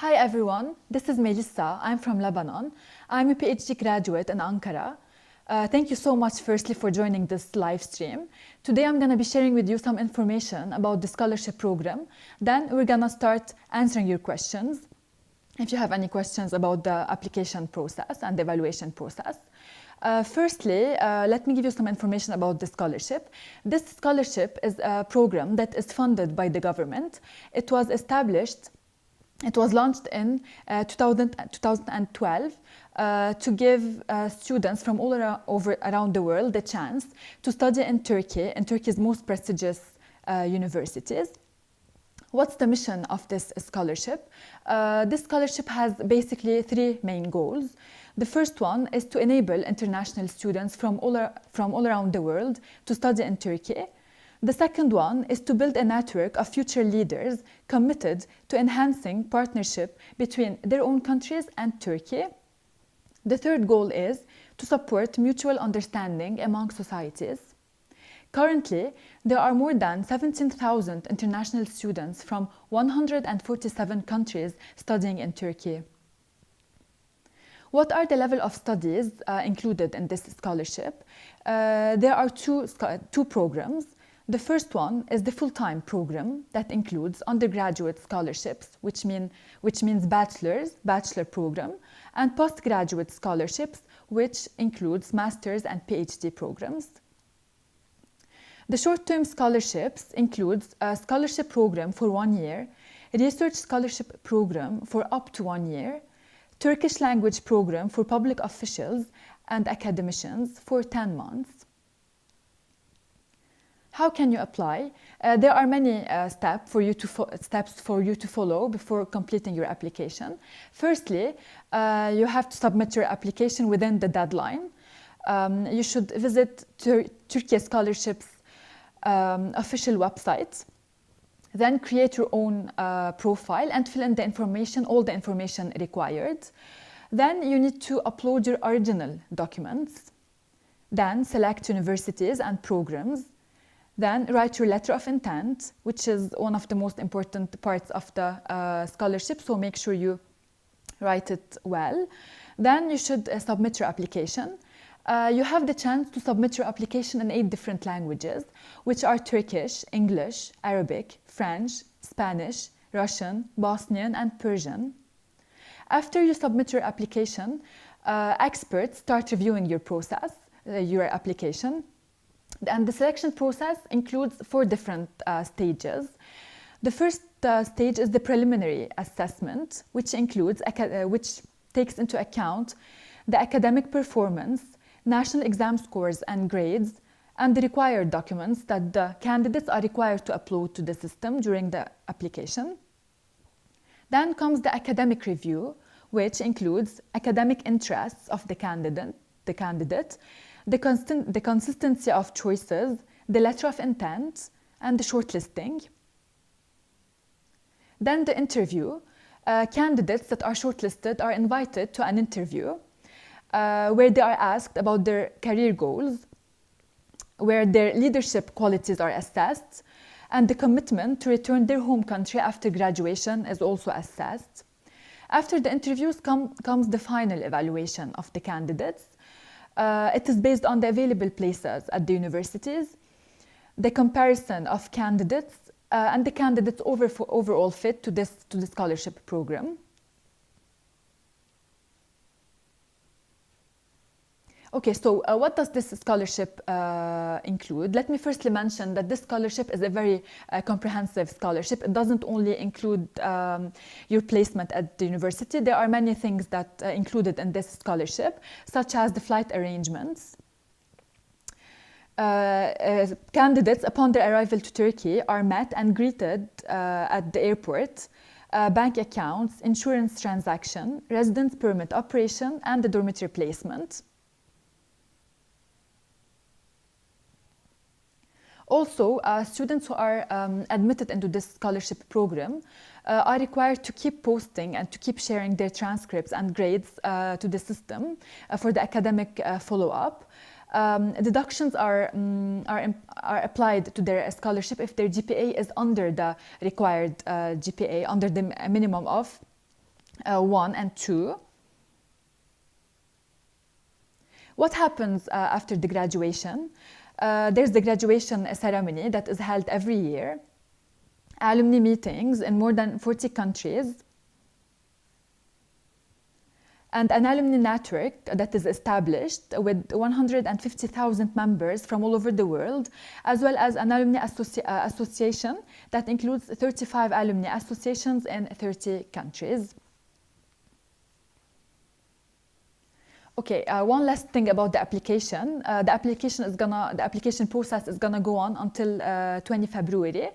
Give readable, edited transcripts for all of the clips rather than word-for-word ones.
Hi everyone, this is Melissa. I'm from Lebanon. I'm a PhD graduate in Ankara. Thank you so much firstly for joining this live stream. Today I'm going to be sharing with you some information about the scholarship program. Then we're going to start answering your questions. If you have any questions about the application process and the evaluation process. Firstly, let me give you some information about the scholarship. This scholarship is a program that is funded by the government. It was launched in 2012 to give students from all around the world the chance to study in Turkey, in Turkey's most prestigious universities. What's the mission of this scholarship? This scholarship has basically three main goals. The first one is to enable international students from all around the world to study in Turkey. The second one is to build a network of future leaders committed to enhancing partnership between their own countries and Turkey. The third goal is to support mutual understanding among societies. Currently, there are more than 17,000 international students from 147 countries studying in Turkey. What are the level of studies included in this scholarship? There are two programs. The first one is the full-time program that includes undergraduate scholarships, which means bachelor program, and postgraduate scholarships, which includes master's and PhD programs. The short-term scholarships includes a scholarship program for 1 year, a research scholarship program for up to 1 year, Turkish language program for public officials and academicians for 10 months. How can you apply? There are many steps for you to follow before completing your application. Firstly, you have to submit your application within the deadline. You should visit Türkiye Scholarships official website. Then create your own profile and fill in the information, all the information required. Then you need to upload your original documents. Then select universities and programs. Then write your letter of intent, which is one of the most important parts of the scholarship, so make sure you write it well. Then you should submit your application. You have the chance to submit your application in 8 different languages, which are Turkish, English, Arabic, French, Spanish, Russian, Bosnian, and Persian. After you submit your application, experts start reviewing your application. And the selection process includes 4 different stages. The first stage is the preliminary assessment, which takes into account the academic performance, national exam scores and grades, and the required documents that the candidates are required to upload to the system during the application. Then comes the academic review, which includes academic interests of the candidate, the consistency of choices, the letter of intent, and the shortlisting. Then the interview. Candidates that are shortlisted are invited to an interview where they are asked about their career goals, where their leadership qualities are assessed, and the commitment to return their home country after graduation is also assessed. After the interviews comes the final evaluation of the candidates. It is based on the available places at the universities, the comparison of candidates, and the candidates' overall fit to the scholarship program. Okay, so what does this scholarship include? Let me firstly mention that this scholarship is a very comprehensive scholarship. It doesn't only include your placement at the university. There are many things that are included in this scholarship, such as the flight arrangements. Candidates, upon their arrival to Turkey, are met and greeted at the airport, bank accounts, insurance transaction, residence permit operation, and the dormitory placement. Also, students who are admitted into this scholarship program are required to keep posting and to keep sharing their transcripts and grades to the system for the academic follow-up. Deductions are applied to their scholarship if their GPA is under the required GPA, under the minimum of 1 and 2. What happens after the graduation? There's the graduation ceremony that is held every year, alumni meetings in more than 40 countries, and an alumni network that is established with 150,000 members from all over the world, as well as an alumni association that includes 35 alumni associations in 30 countries. Okay, one last thing about the application. The application process is gonna go on until 20 February.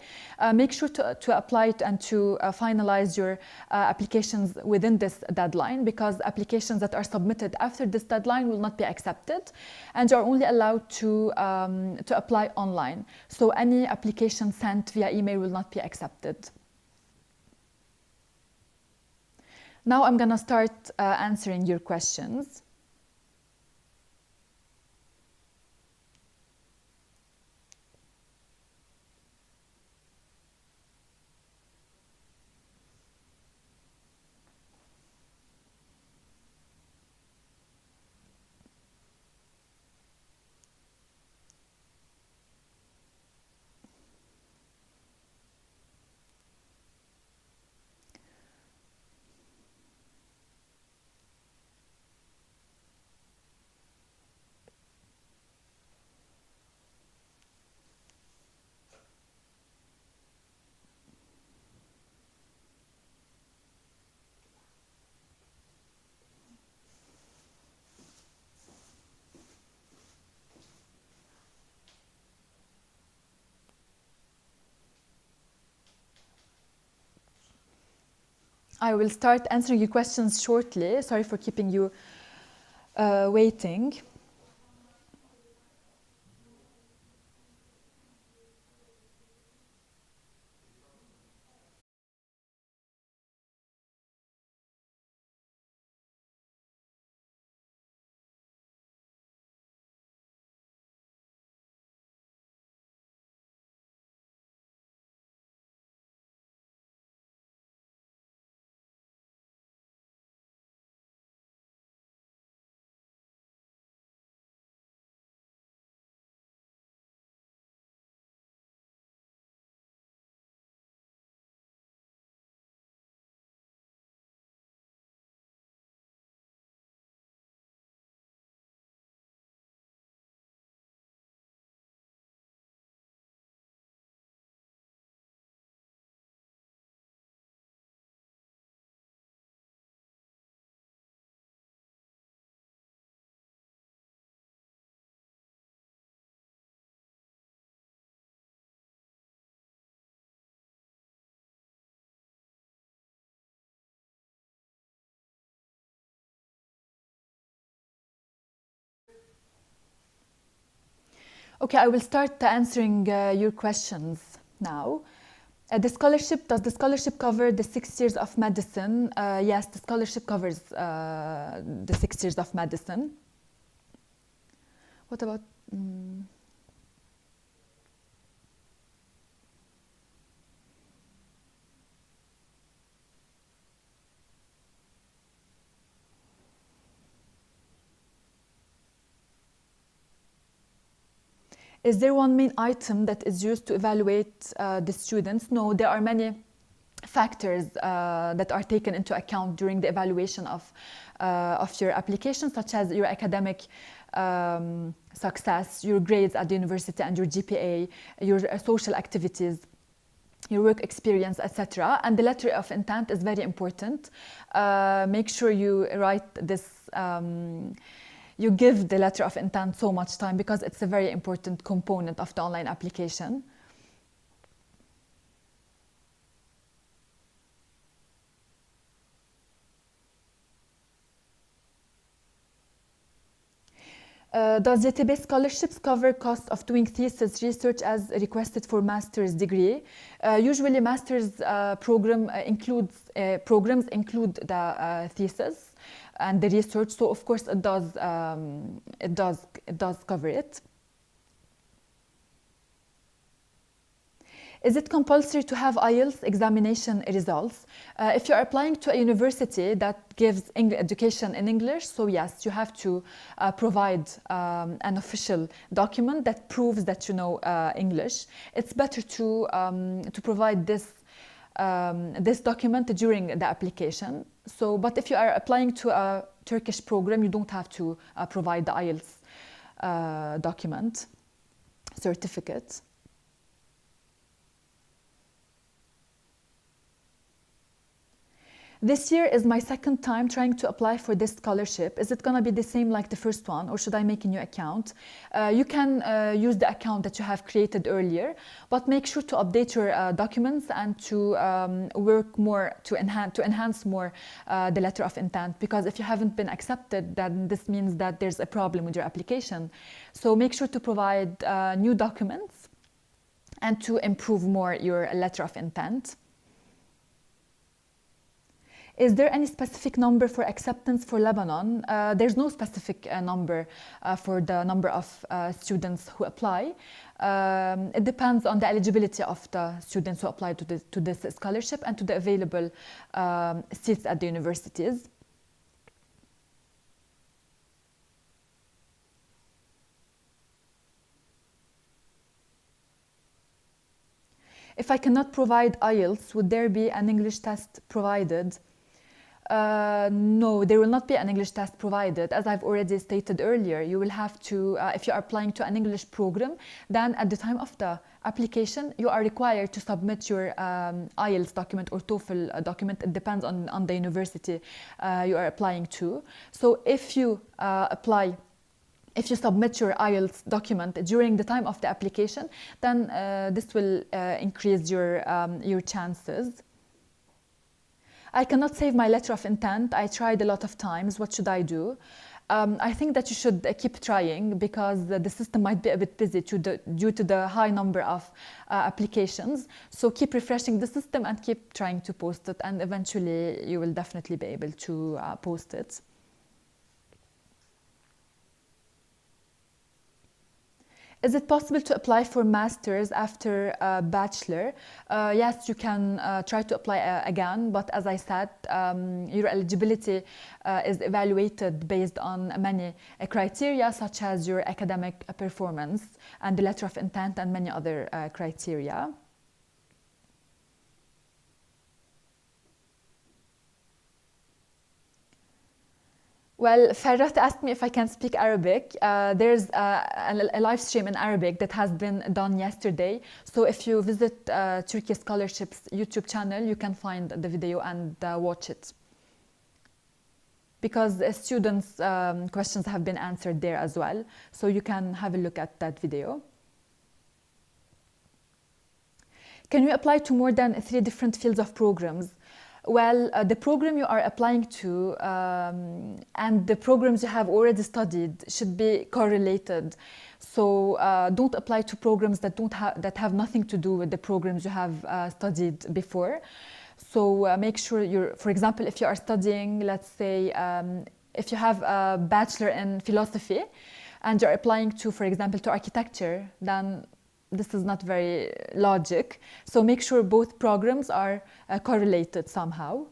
Make sure to apply and to finalize your applications within this deadline, because applications that are submitted after this deadline will not be accepted, and you're only allowed to apply online. So any application sent via email will not be accepted. Now I'm gonna start answering your questions. I will start answering your questions shortly. Sorry for keeping you waiting. Okay, I will start answering your questions now. Does the scholarship cover the 6 years of medicine? Yes, the scholarship covers the 6 years of medicine. What about... Is there one main item that is used to evaluate the students? No, there are many factors that are taken into account during the evaluation of your application, such as your academic success, your grades at the university and your GPA, your social activities, your work experience, etc. And the letter of intent is very important. Make sure you write this you give the letter of intent so much time, because it's a very important component of the online application. Does YTB scholarships cover costs of doing thesis research as requested for master's degree? Usually master's programs include the thesis and the research, so of course it does cover it. Is it compulsory to have IELTS examination results? If you're applying to a university that gives education in English, so yes, you have to provide an official document that proves that you know English. It's better to provide this document during the application. So, but if you are applying to a Turkish program, you don't have to provide the IELTS document, certificate. This year is my second time trying to apply for this scholarship. Is it going to be the same like the first one, or should I make a new account? You can use the account that you have created earlier, but make sure to update your documents and to work more to enhance more the letter of intent, because if you haven't been accepted, then this means that there's a problem with your application. So make sure to provide new documents and to improve more your letter of intent. Is there any specific number for acceptance for Lebanon? There's no specific number for the number of students who apply. It depends on the eligibility of the students who apply to this scholarship and to the available seats at the universities. If I cannot provide IELTS, would there be an English test provided? No, there will not be an English test provided. As I've already stated earlier, you will have to, if you are applying to an English program, then at the time of the application, you are required to submit your IELTS document or TOEFL document. It depends on the university you are applying to. So if you submit your IELTS document during the time of the application, then this will increase your chances. I cannot save my letter of intent. I tried a lot of times. What should I do? I think that you should keep trying, because the system might be a bit busy due to the high number of applications. So keep refreshing the system and keep trying to post it, and eventually you will definitely be able to post it. Is it possible to apply for master's after a bachelor? Yes, you can try to apply again, but as I said, your eligibility is evaluated based on many criteria, such as your academic performance and the letter of intent and many other criteria. Well, Ferhat asked me if I can speak Arabic. There's a live stream in Arabic that has been done yesterday. So if you visit Türkiye Scholarship's YouTube channel, you can find the video and watch it. Because students' questions have been answered there as well. So you can have a look at that video. Can you apply to more than 3 different fields of programs? Well, the program you are applying to and the programs you have already studied should be correlated. So don't apply to programs that have nothing to do with the programs you have studied before. So make sure for example, if you are studying, let's say, if you have a bachelor in philosophy and you're applying to, for example, to architecture, then this is not very logic. So make sure both programs are correlated somehow.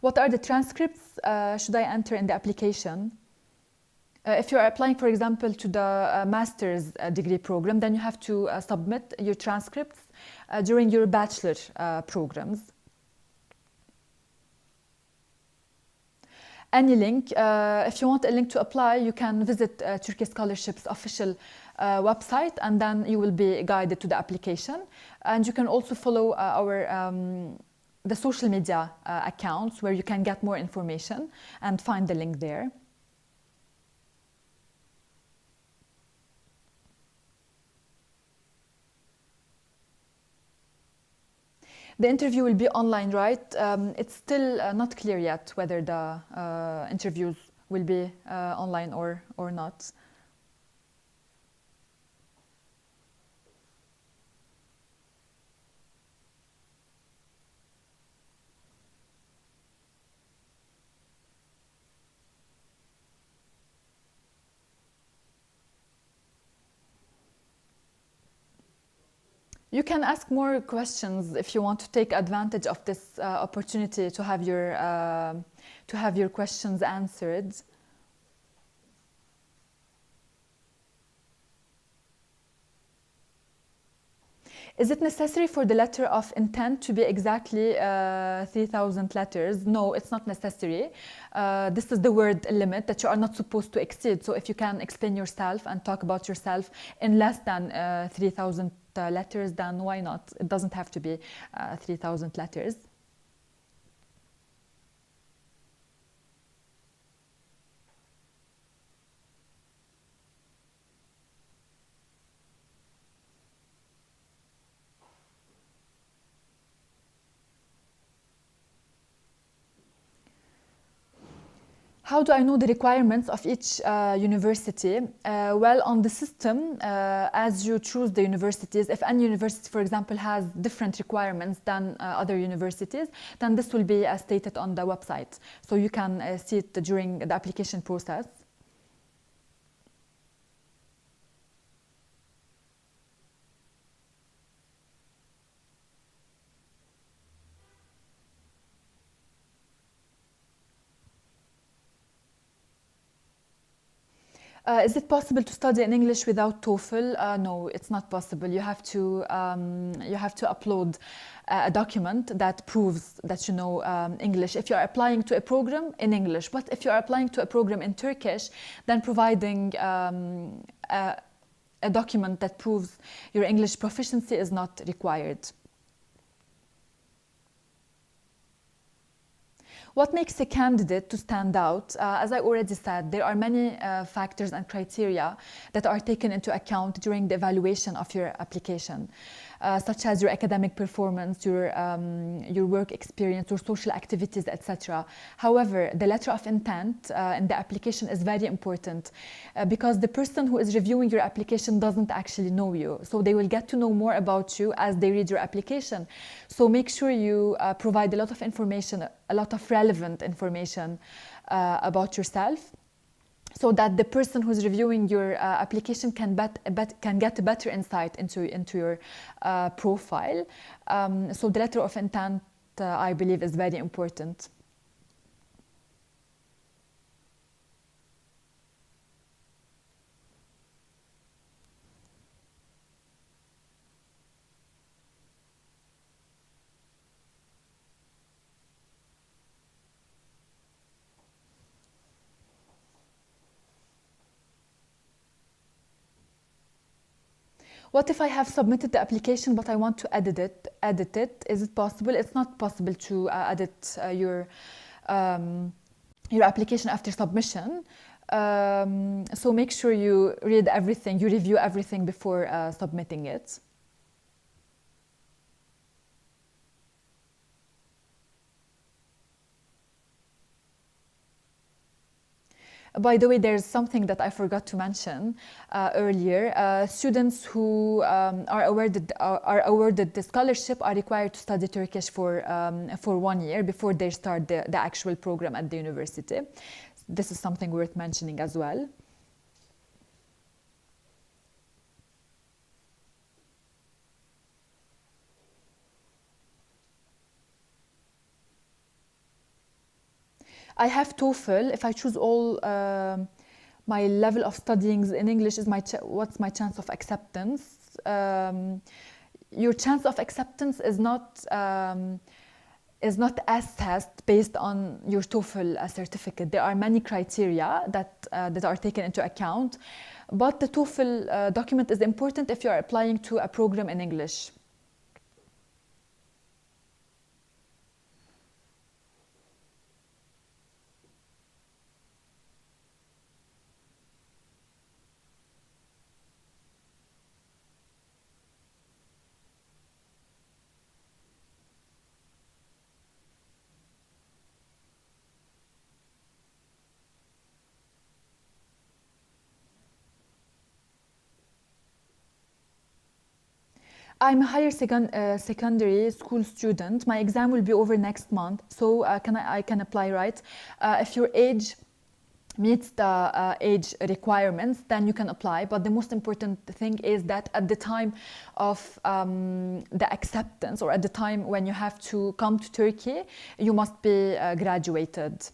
What are the transcripts should I enter in the application? If you are applying, for example, to the master's degree program, then you have to submit your transcripts during your bachelor programs. Any link. If you want a link to apply, you can visit Türkiye Scholarship's official website, and then you will be guided to the application. And you can also follow the social media accounts, where you can get more information and find the link there. The interview will be online, right? It's still not clear yet whether the interviews will be online or not. You can ask more questions if you want to take advantage of this opportunity to have your questions answered. Is it necessary for the letter of intent to be exactly 3,000 letters? No, it's not necessary. This is the word limit that you are not supposed to exceed. So if you can explain yourself and talk about yourself in less than 3,000 letters, then why not? It doesn't have to be 3,000 letters. How do I know the requirements of each university? Well, on the system, as you choose the universities, if any university, for example, has different requirements than other universities, then this will be stated on the website. So you can see it during the application process. Is it possible to study in English without TOEFL? No, it's not possible. You have to upload a document that proves that you know English. If you are applying to a program in English, but if you are applying to a program in Turkish, then providing a document that proves your English proficiency is not required. What makes a candidate to stand out? As I already said, there are many factors and criteria that are taken into account during the evaluation of your application, such as your academic performance, your work experience, your social activities, etc. However, the letter of intent in the application is very important because the person who is reviewing your application doesn't actually know you. So they will get to know more about you as they read your application. So make sure you provide a lot of information, a lot of relevant information about yourself, so that the person who's reviewing your application can get a better insight into your profile. So the letter of intent, I believe, is very important. What if I have submitted the application but I want to edit it? Is it possible? It's not possible to edit your application after submission. So make sure you read everything, you review everything before submitting it. By the way, there's something that I forgot to mention earlier. Students who are awarded the scholarship are required to study Turkish for 1 year before they start the actual program at the university. This is something worth mentioning as well. I have TOEFL. If I choose all my level of studying in English, what's my chance of acceptance? Your chance of acceptance is not assessed based on your TOEFL certificate. There are many criteria that are taken into account, but the TOEFL document is important if you are applying to a program in English. I'm a higher secondary school student. My exam will be over next month, so I can apply, right? If your age meets the age requirements, then you can apply. But the most important thing is that at the time of the acceptance, or at the time when you have to come to Turkey, you must be graduated.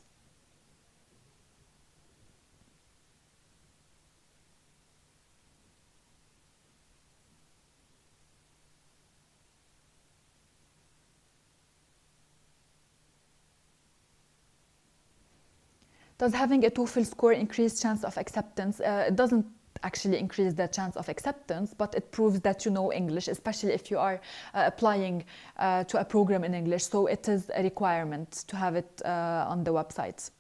Does having a TOEFL score increase chance of acceptance? It doesn't actually increase the chance of acceptance, but it proves that you know English, especially if you are applying to a program in English. So it is a requirement to have it on the website.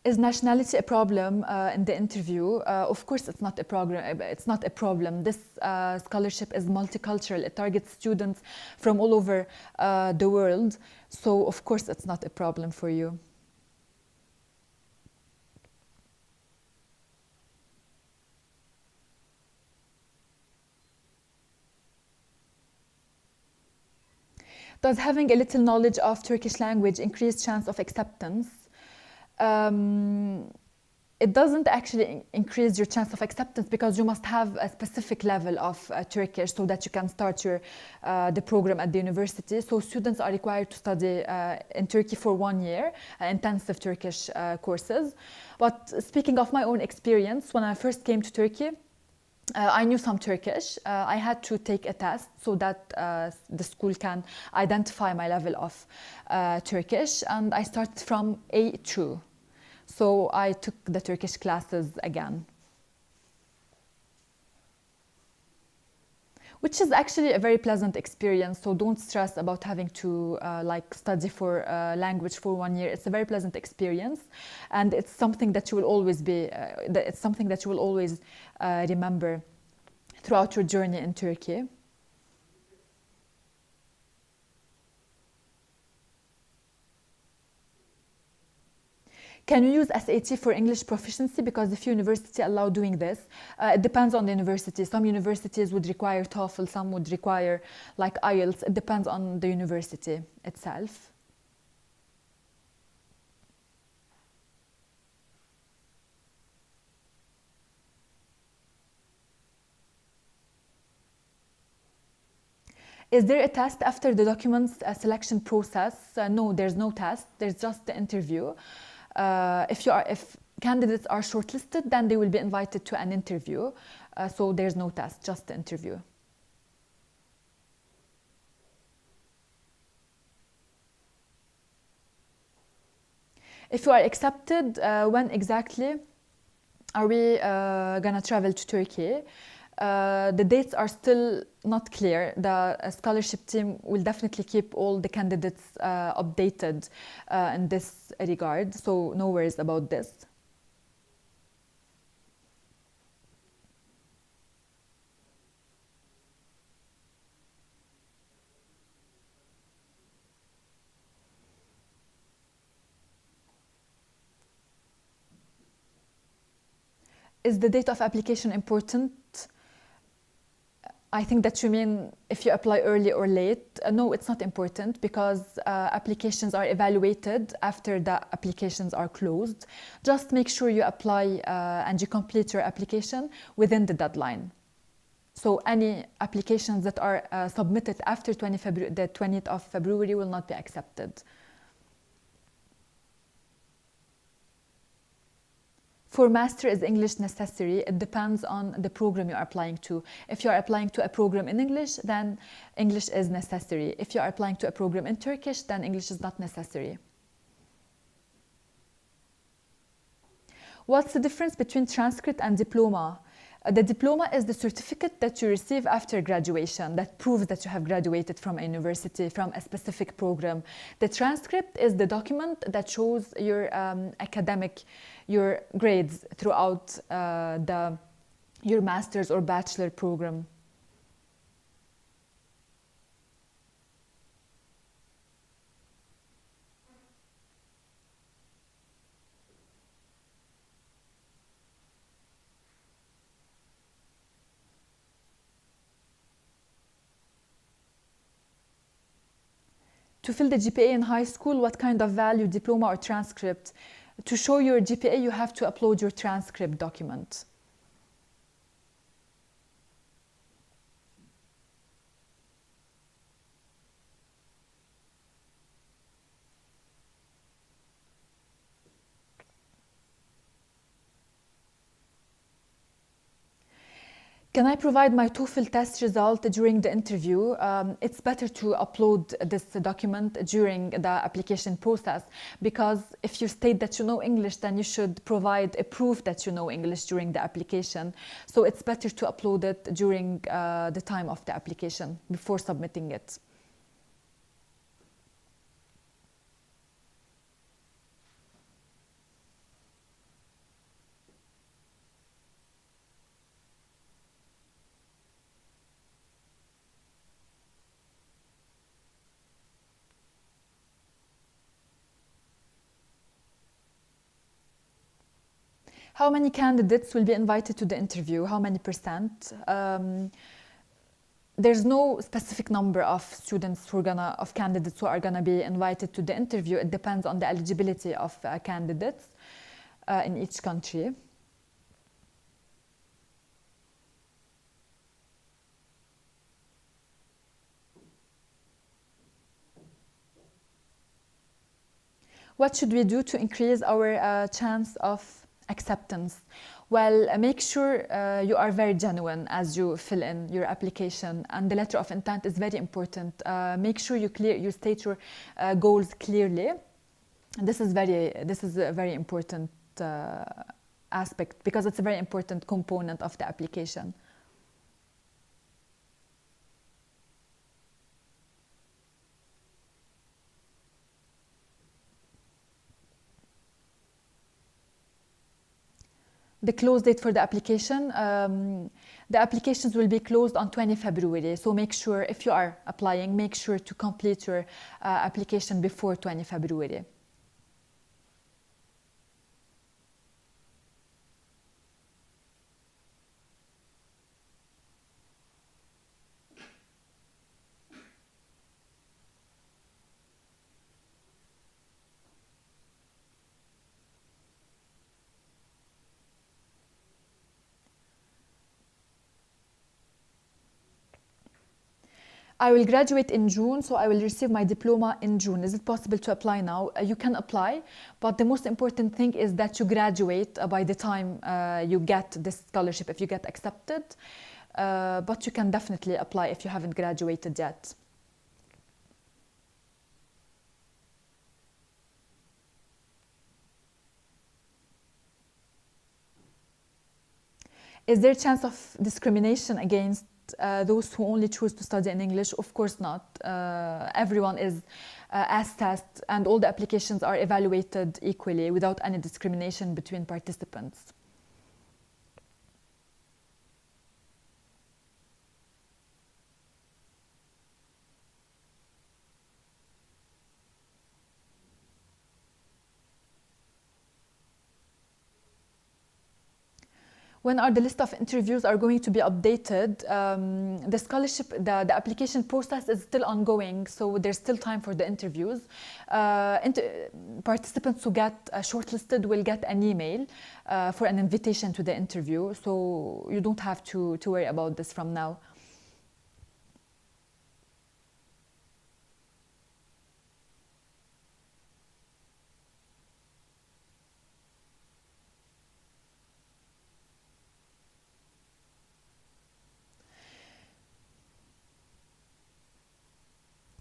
Is nationality a problem in the interview? Of course, it's not a problem. It's not a problem. This scholarship is multicultural. It targets students from all over the world. So, of course, it's not a problem for you. Does having a little knowledge of Turkish language increase chance of acceptance? Um, it doesn't actually increase your chance of acceptance, because you must have a specific level of Turkish so that you can start the program at the university. So students are required to study in Turkey for 1 year, intensive Turkish courses. But speaking of my own experience, when I first came to Turkey, I knew some Turkish. I had to take a test so that the school can identify my level of Turkish, and I started from A2. So I took the Turkish classes again, which is actually a very pleasant experience. So don't stress about having to study for language for 1 year. It's a very pleasant experience, and it's something that you will always remember throughout your journey in Turkey. Can you use SAT for English proficiency? Because a few universities allow doing this. It depends on the university. Some universities would require TOEFL, some would require like IELTS. It depends on the university itself. Is there a test after the documents selection process? No, there's no test. There's just the interview. If candidates are shortlisted, then they will be invited to an interview. So there's no test, just the interview. If you are accepted, when exactly are we gonna travel to Turkey? The dates are still not clear. The scholarship team will definitely keep all the candidates updated in this regard, so no worries about this. Is the date of application important? I think that you mean if you apply early or late. No, it's not important, because applications are evaluated after the applications are closed. Just make sure you apply and you complete your application within the deadline. So any applications that are submitted after the 20th of February will not be accepted. For master, is English necessary? It depends on the program you are applying to. If you are applying to a program in English, then English is necessary. If you are applying to a program in Turkish, then English is not necessary. What's the difference between transcript and diploma? The diploma is the certificate that you receive after graduation that proves that you have graduated from a university, from a specific program. The transcript is the document that shows your your grades throughout your master's or bachelor program. To fill the GPA in high school, what kind of value, diploma or transcript? To show your GPA, you have to upload your transcript document. Can I provide my TOEFL test result during the interview? It's better to upload this document during the application process, because if you state that you know English, then you should provide a proof that you know English during the application. So it's better to upload it during the time of the application before submitting it. How many candidates will be invited to the interview? How many percent? There's no specific number of students of candidates who are gonna be invited to the interview. It depends on the eligibility of candidates in each country. What should we do to increase our chance of acceptance? Well, make sure you are very genuine as you fill in your application, and the letter of intent is very important. Make sure you state your goals clearly. This is a very important aspect, because it's a very important component of the application. The close date for the application, the applications will be closed on 20 February. So make sure, if you are applying, make sure to complete your application before 20 February. I will graduate in June, so I will receive my diploma in June. Is it possible to apply now? You can apply, but the most important thing is that you graduate by the time you get this scholarship, if you get accepted. But you can definitely apply if you haven't graduated yet. Is there a chance of discrimination against those who only choose to study in English? Of course not. Everyone is assessed, and all the applications are evaluated equally without any discrimination between participants. When are the list of interviews are going to be updated? The scholarship, the application process is still ongoing, so there's still time for the interviews. Participants who get shortlisted will get an email for an invitation to the interview, so you don't have to worry about this from now.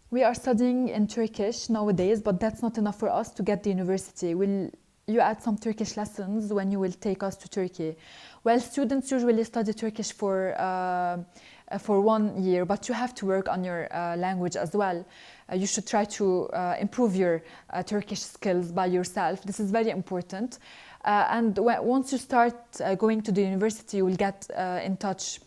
We are studying in Turkish nowadays, but that's not enough for us to get the university. Will you add some Turkish lessons when you will take us to Turkey? Well, students usually study Turkish for 1 year, but you have to work on your language as well. You should try to improve your Turkish skills by yourself. This is very important. And once you start going to the university, you will get in touch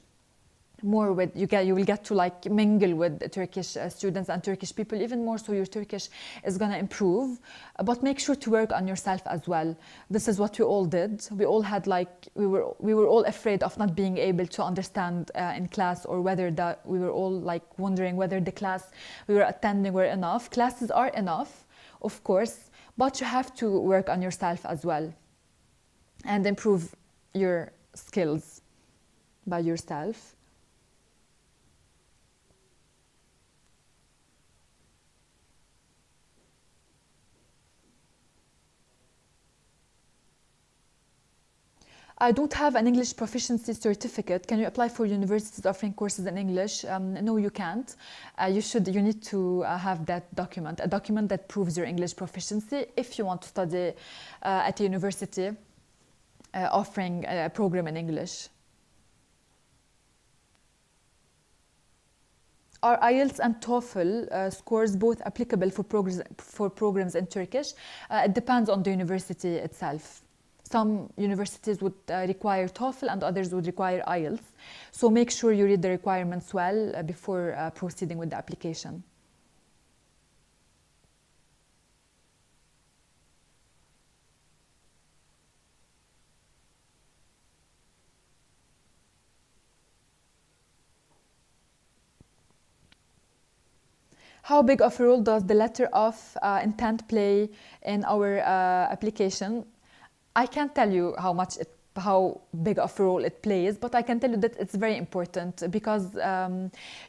more with you will get to like mingle with Turkish students and Turkish people even more, so your Turkish is going to improve. But make sure to work on yourself as well. This is what we all did. We all had like we were all afraid of not being able to understand in class, or whether that we were all like wondering whether the class we were attending were enough. Classes are enough, of course, but you have to work on yourself as well and improve your skills by yourself. I don't have an English proficiency certificate. Can you apply for universities offering courses in English? No, you can't. You need to have that document, a document that proves your English proficiency if you want to study at a university offering a program in English. Are IELTS and TOEFL scores both applicable for programs in Turkish? It depends on the university itself. Some universities would require TOEFL and others would require IELTS. So make sure you read the requirements well before proceeding with the application. How big of a role does the letter of intent play in our application? I can't tell you how big of a role it plays, but I can tell you that it's very important, because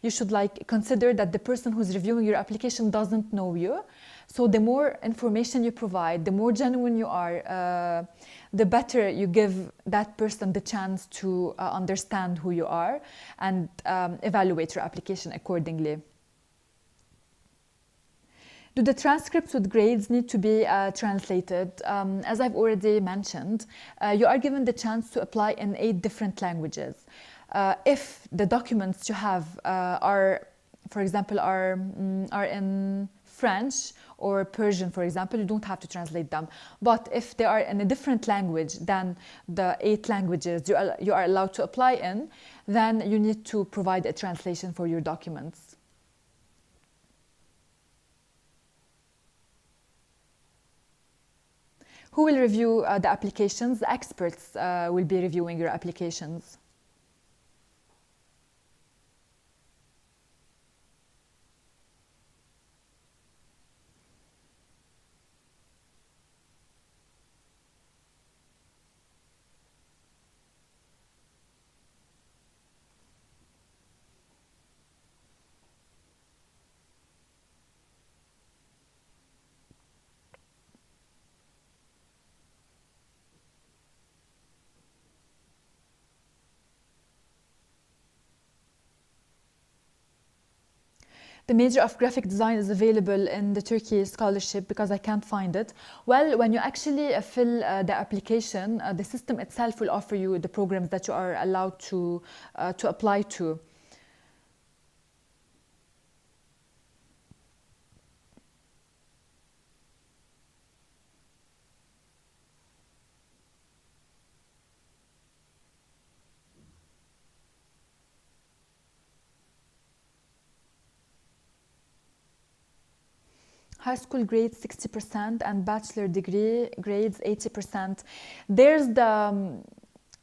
you should like consider that the person who's reviewing your application doesn't know you. So the more information you provide, the more genuine you are, the better you give that person the chance to understand who you are and evaluate your application accordingly. Do the transcripts with grades need to be translated? As I've already mentioned, you are given the chance to apply in 8 different languages. If the documents you have for example, are in French or Persian, for example, you don't have to translate them. But if they are in a different language than the 8 languages you are allowed to apply in, then you need to provide a translation for your documents. Who will review the applications? The experts will be reviewing your applications. The major of graphic design is available in the Turkey scholarship because I can't find it. Well, when you actually fill the application, the system itself will offer you the programs that you are allowed to apply to. High school grades 60% and bachelor degree grades 80%. There's the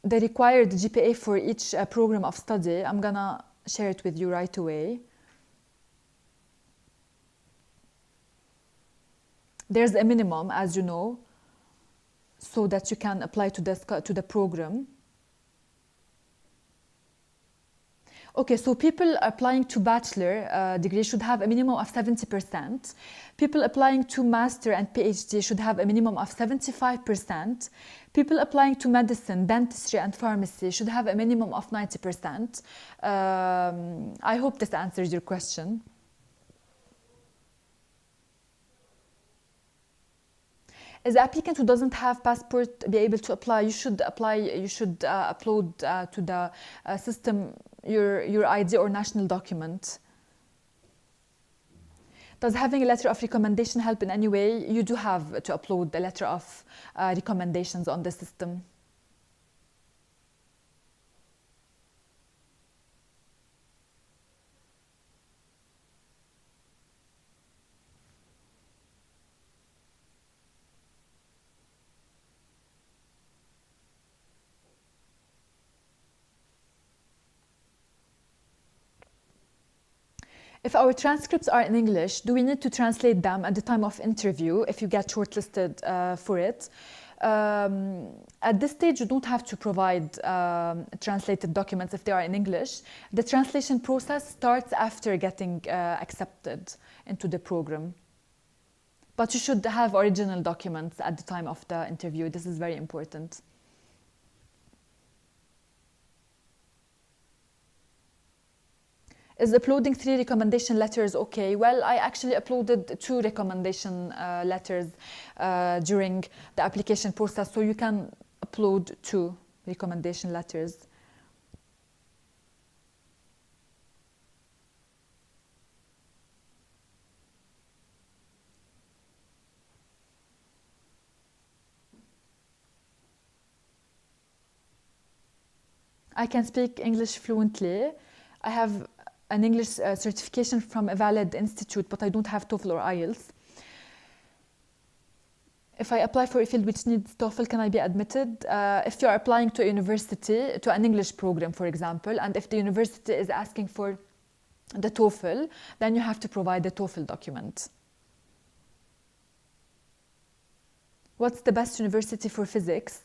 required GPA for each program of study. I'm gonna share it with you right away. There's a minimum, as you know, so that you can apply to the program. Okay, so people applying to bachelor degree should have a minimum of 70%. People applying to master and PhD should have a minimum of 75%. People applying to medicine, dentistry, and pharmacy should have a minimum of 90%. I hope this answers your question. As an applicant who doesn't have passport be able to apply, you should upload to the system your ID or national document. Does having a letter of recommendation help in any way? You do have to upload the letter of recommendations on the system. If our transcripts are in English, do we need to translate them at the time of interview if you get shortlisted for it? At this stage, you don't have to provide translated documents if they are in English. The translation process starts after getting accepted into the program. But you should have original documents at the time of the interview. This is very important. Is uploading 3 recommendation letters okay? Well, I actually uploaded 2 recommendation letters during the application process, so you can upload 2 recommendation letters. I can speak English fluently. I have an English certification from a valid institute, but I don't have TOEFL or IELTS. If I apply for a field which needs TOEFL, can I be admitted? If you're applying to a university, to an English program, for example, and if the university is asking for the TOEFL, then you have to provide the TOEFL document. What's the best university for physics?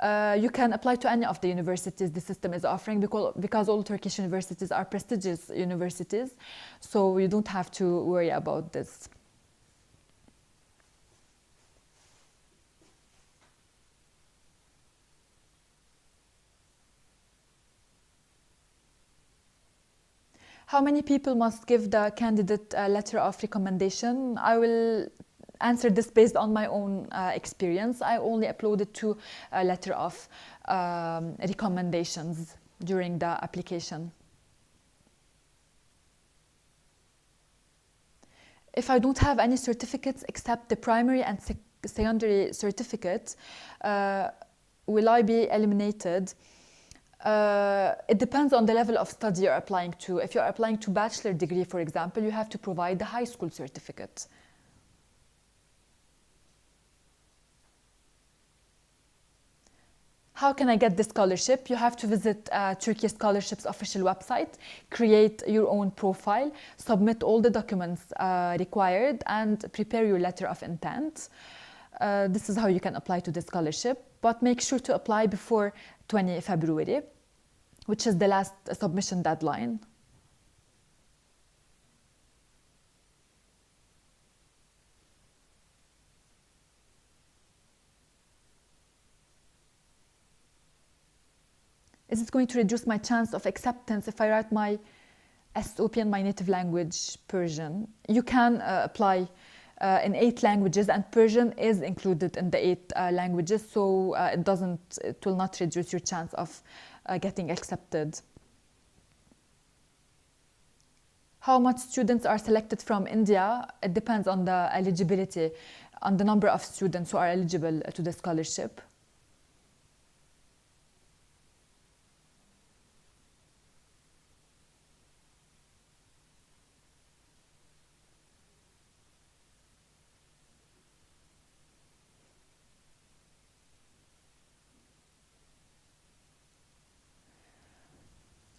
You can apply to any of the universities the system is offering because all Turkish universities are prestigious universities, so you don't have to worry about this. How many people must give the candidate a letter of recommendation? I will answer this based on my own experience. I only uploaded 2 letter of recommendations during the application. If I don't have any certificates except the primary and secondary certificate, will I be eliminated? It depends on the level of study you're applying to. If you're applying to bachelor degree, for example, you have to provide the high school certificate. How can I get this scholarship? You have to visit Türkiye Scholarship's official website, create your own profile, submit all the documents required, and prepare your letter of intent. This is how you can apply to the scholarship, but make sure to apply before 20 February, which is the last submission deadline. Is it going to reduce my chance of acceptance if I write my SOP in my native language, Persian? You can apply in 8 languages, and Persian is included in the 8 languages, so it will not reduce your chance of getting accepted. How much students are selected from India? It depends on the eligibility, on the number of students who are eligible to the scholarship.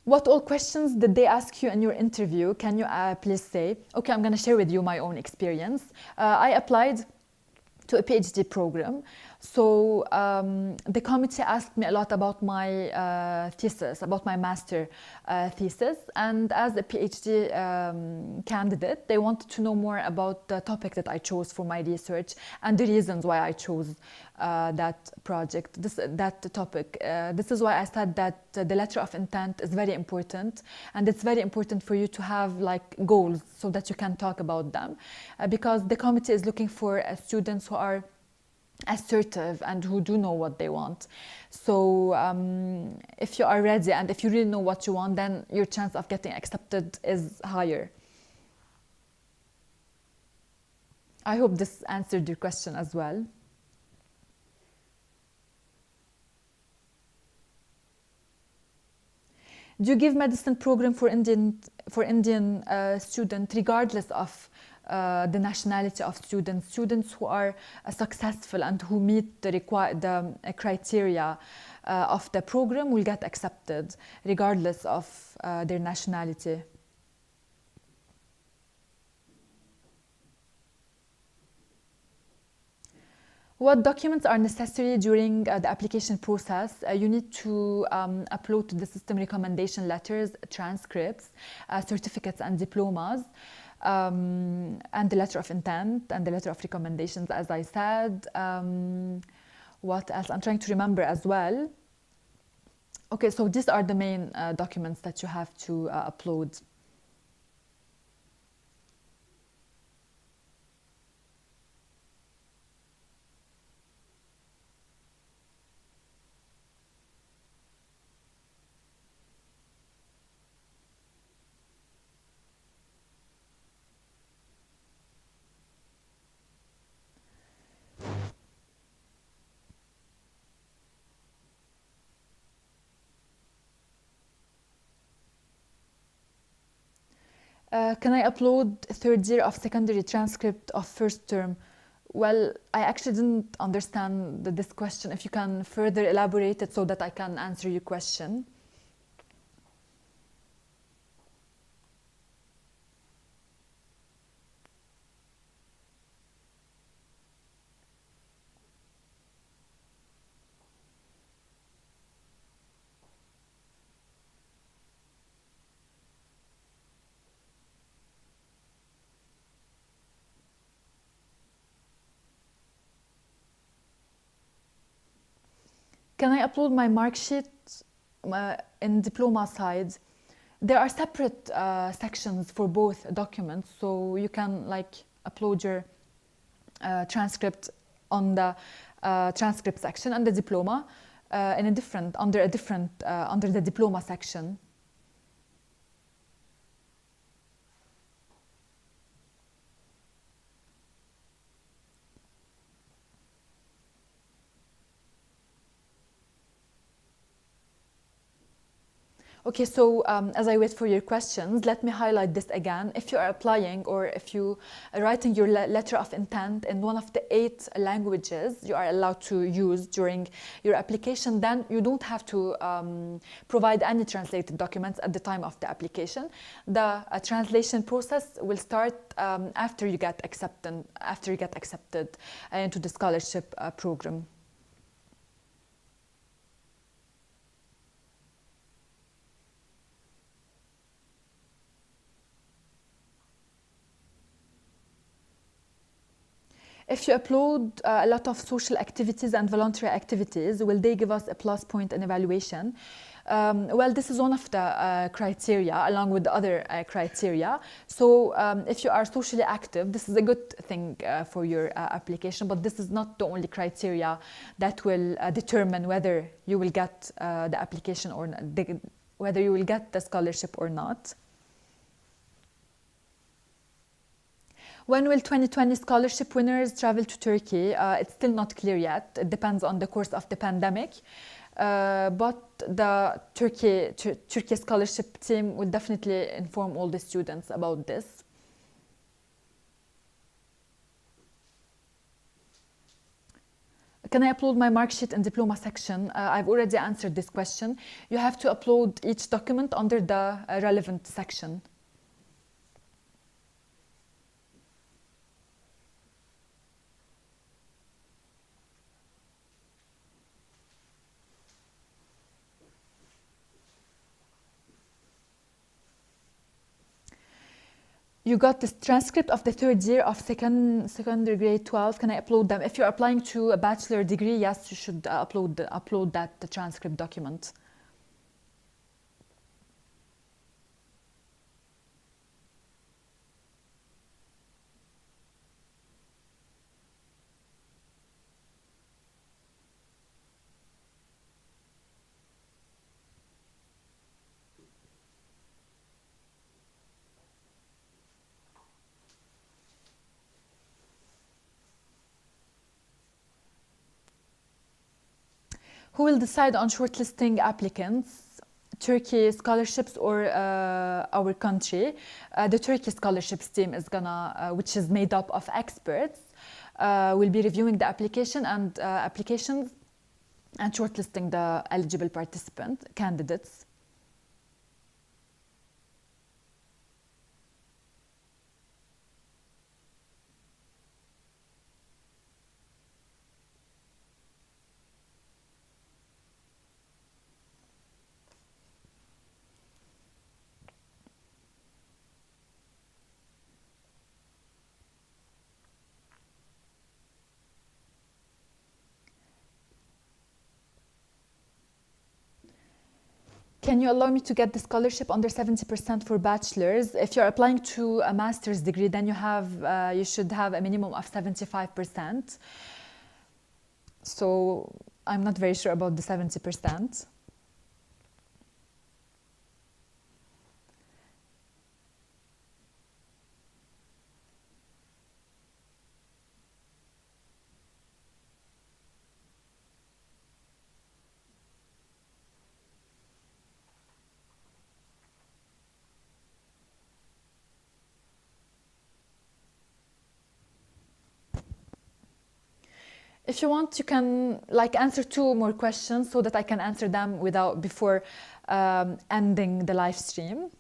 What all questions did they ask you in your interview? Can you please say? Okay, I'm going to share with you my own experience. I applied to a PhD program. So the committee asked me a lot about my thesis, about my master thesis. And as a PhD candidate, they wanted to know more about the topic that I chose for my research and the reasons why I chose that project, that topic. This is why I said that the letter of intent is very important, and it's very important for you to have like goals so that you can talk about them, because the committee is looking for students who are assertive and who do know what they want. So if you are ready and if you really know what you want, then your chance of getting accepted is higher. I hope this answered your question as well. Do you give medicine program for Indian student regardless of the nationality of students who are successful and who meet the criteria of the program will get accepted regardless of their nationality? What documents are necessary during the application process? You need to upload to the system recommendation letters, transcripts, certificates and diplomas, and the letter of intent and the letter of recommendations, as I said. What else? I'm trying to remember as well. Okay, so these are the main documents that you have to upload. Can I upload third year of secondary transcript of first term? Well, I actually didn't understand this question. If you can further elaborate it so that I can answer your question. Can I upload my mark sheet in diploma side? There are separate sections for both documents, so you can upload your transcript on the transcript section and the diploma in a different under the diploma section. Okay, so as I wait for your questions, let me highlight this again. If you are applying or if you are writing your letter of intent in one of the 8 languages you are allowed to use during your application, then you don't have to provide any translated documents at the time of the application. The translation process will start after you get accepted into the scholarship program. If you upload a lot of social activities and voluntary activities, will they give us a plus point in evaluation? Well, this is one of the criteria along with the other criteria. So if you are socially active, this is a good thing for your application, but this is not the only criteria that will determine whether you will get the application or whether you will get the scholarship or not. When will 2020 scholarship winners travel to Turkey? It's still not clear yet. It depends on the course of the pandemic. But the Turkey scholarship team will definitely inform all the students about this. Can I upload my mark sheet in diploma section? I've already answered this question. You have to upload each document under the relevant section. You got this transcript of the third year of secondary grade 12. Can I upload them? If you're applying to a bachelor degree, yes, you should upload the transcript document. Who will decide on shortlisting applicants? Turkey scholarships or our country? The Turkey scholarships team is which is made up of experts, will be reviewing the application and applications and shortlisting the eligible candidates. Can you allow me to get the scholarship under 70% for bachelor's? If you're applying to a master's degree, then you should have a minimum of 75%. So I'm not very sure about the 70%. If you want, you can answer 2 more questions so that I can answer them before ending the live stream.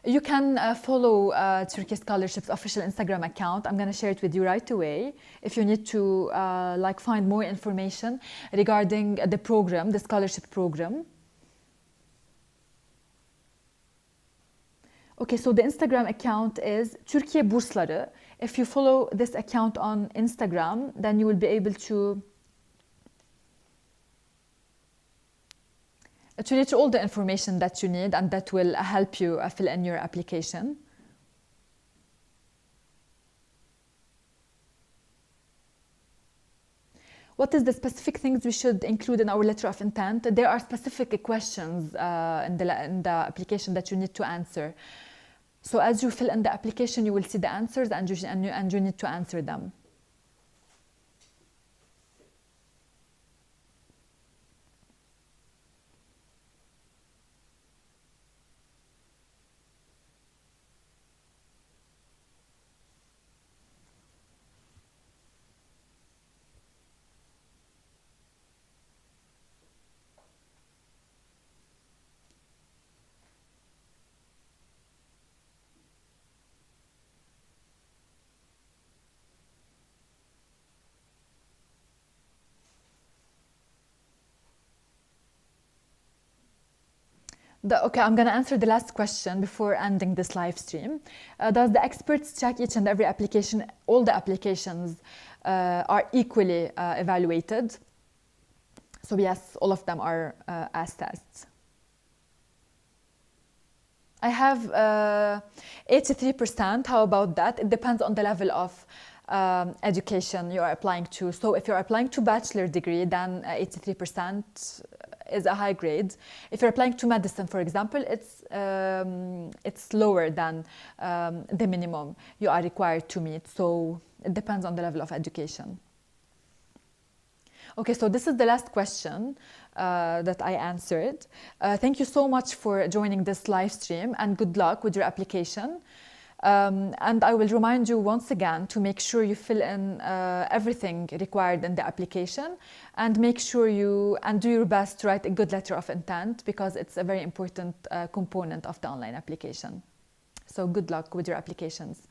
You can follow Turkey Scholarship's official Instagram account. I'm going to share it with you right away. If you need to find more information regarding the program, the scholarship program. Okay, so the Instagram account is Türkiye Bursları. If you follow this account on Instagram, then you will be able to reach all the information that you need, and that will help you fill in your application. What is the specific things we should include in our letter of intent? There are specific questions in the application that you need to answer. So as you fill in the application, you will see the answers, and you need to answer them. Okay, I'm going to answer the last question before ending this live stream. Does the experts check each and every application? All the applications are equally evaluated. So yes, all of them are as tests. I have 83%. How about that? It depends on the level of education you are applying to. So if you're applying to bachelor degree, then 83% is a high grade. If you're applying to medicine, for example, it's lower than the minimum you are required to meet. So it depends on the level of education. Okay, so this is the last question that I answered. Thank you so much for joining this live stream, and good luck with your application. And I will remind you once again to make sure you fill in everything required in the application, and make sure you do your best to write a good letter of intent, because it's a very important component of the online application. So good luck with your applications.